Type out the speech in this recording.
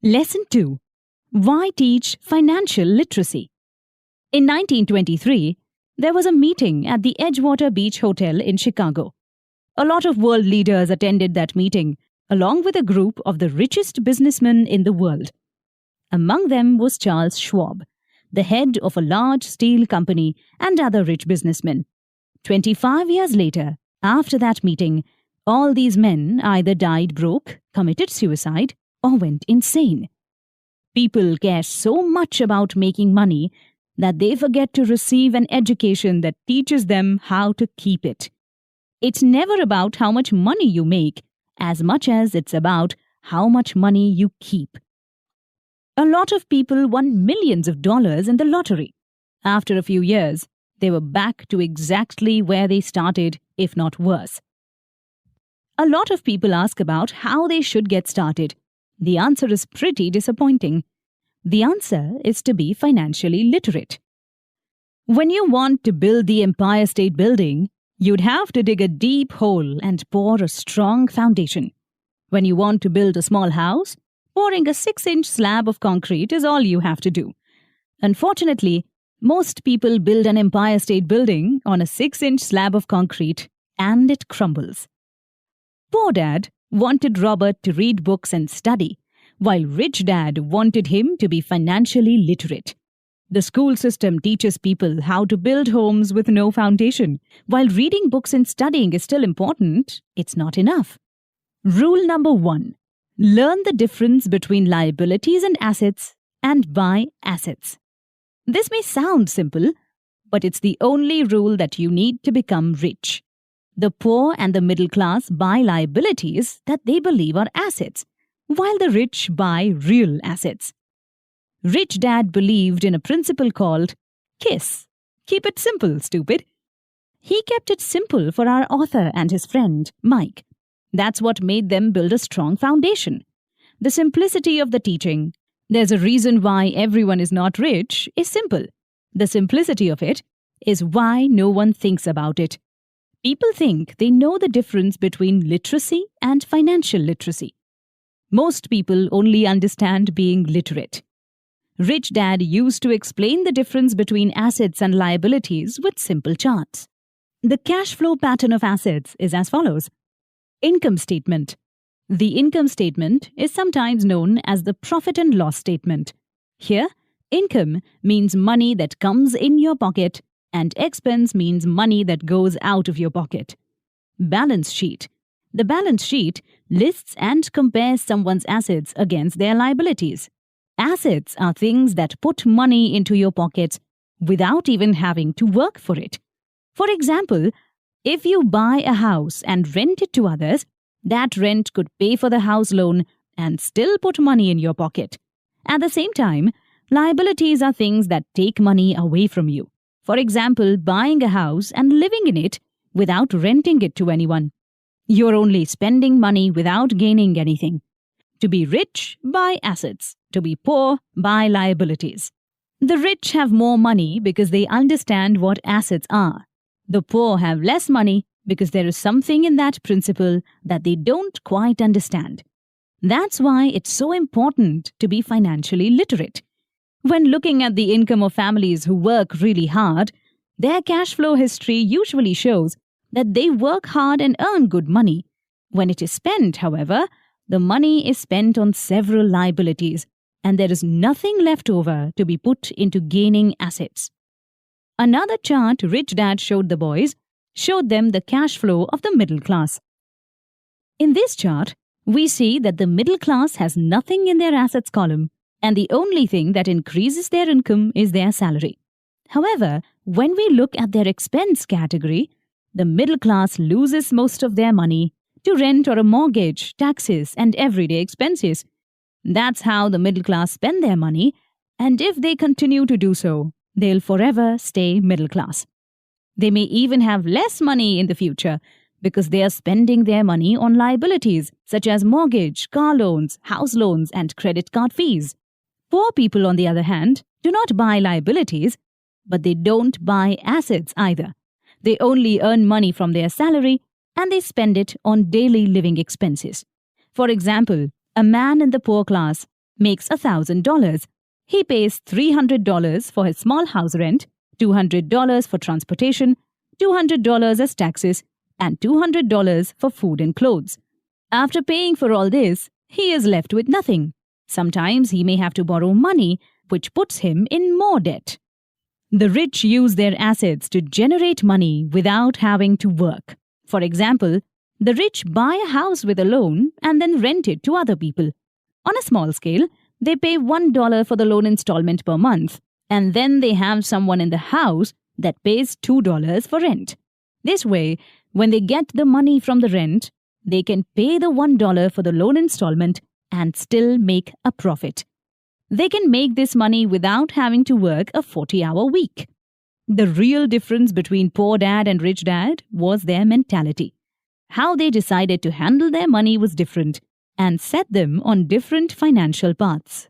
Lesson 2. Why teach financial literacy? In 1923, there was a meeting at the Edgewater Beach Hotel in Chicago. A lot of world leaders attended that meeting, along with a group of the richest businessmen in the world. Among them was Charles Schwab, the head of a large steel company, and other rich businessmen. 25 years later, after that meeting, all these men either died broke, committed suicide, or went insane. People care so much about making money that they forget to receive an education that teaches them how to keep it. It's never about how much money you make, as much as it's about how much money you keep. A lot of people won millions of dollars in the lottery. After a few years, they were back to exactly where they started, if not worse. A lot of people ask about how they should get started. The answer is pretty disappointing. The answer is to be financially literate. When you want to build the Empire State Building, you'd have to dig a deep hole and pour a strong foundation. When you want to build a small house, pouring a 6-inch slab of concrete is all you have to do. Unfortunately, most people build an Empire State Building on a 6-inch slab of concrete, and it crumbles. Poor Dad wanted Robert to read books and study, while Rich Dad wanted him to be financially literate. The school system teaches people how to build homes with no foundation. While reading books and studying is still important, it's not enough. Rule number 1. Learn the difference between liabilities and assets, and buy assets. This may sound simple, but it's the only rule that you need to become rich. The poor and the middle class buy liabilities that they believe are assets, while the rich buy real assets. Rich Dad believed in a principle called KISS. Keep it simple, stupid. He kept it simple for our author and his friend, Mike. That's what made them build a strong foundation. The simplicity of the teaching, there's a reason why everyone is not rich, is simple. The simplicity of it is why no one thinks about it. People think they know the difference between literacy and financial literacy. Most people only understand being literate. Rich Dad used to explain the difference between assets and liabilities with simple charts. The cash flow pattern of assets is as follows. Income statement. The income statement is sometimes known as the profit and loss statement. Here, income means money that comes in your pocket, and expense means money that goes out of your pocket. Balance sheet. The balance sheet lists and compares someone's assets against their liabilities. Assets are things that put money into your pockets without even having to work for it. For example, if you buy a house and rent it to others, that rent could pay for the house loan and still put money in your pocket. At the same time, liabilities are things that take money away from you. For example, buying a house and living in it without renting it to anyone. You're only spending money without gaining anything. To be rich, buy assets. To be poor, buy liabilities. The rich have more money because they understand what assets are. The poor have less money because there is something in that principle that they don't quite understand. That's why it's so important to be financially literate. When looking at the income of families who work really hard, their cash flow history usually shows that they work hard and earn good money. When it is spent, however, the money is spent on several liabilities, and there is nothing left over to be put into gaining assets. Another chart Rich Dad showed the boys showed them the cash flow of the middle class. In this chart, we see that the middle class has nothing in their assets column, and the only thing that increases their income is their salary. However, when we look at their expense category, the middle class loses most of their money to rent or a mortgage, taxes, and everyday expenses. That's how the middle class spend their money, and if they continue to do so, they'll forever stay middle class. They may even have less money in the future because they are spending their money on liabilities such as mortgage, car loans, house loans, and credit card fees. Poor people, on the other hand, do not buy liabilities, but they don't buy assets either. They only earn money from their salary and they spend it on daily living expenses. For example, a man in the poor class makes $1,000. He pays $300 for his small house rent, $200 for transportation, $200 as taxes, and $200 for food and clothes. After paying for all this, he is left with nothing. Sometimes he may have to borrow money, which puts him in more debt. The rich use their assets to generate money without having to work. For example, the rich buy a house with a loan and then rent it to other people. On a small scale, they pay $1 for the loan installment per month, and then they have someone in the house that pays $2 for rent. This way, when they get the money from the rent, they can pay the $1 for the loan installment and still make a profit. They can make this money without having to work a 40-hour week. The real difference between poor dad and rich dad was their mentality. How they decided to handle their money was different and set them on different financial paths.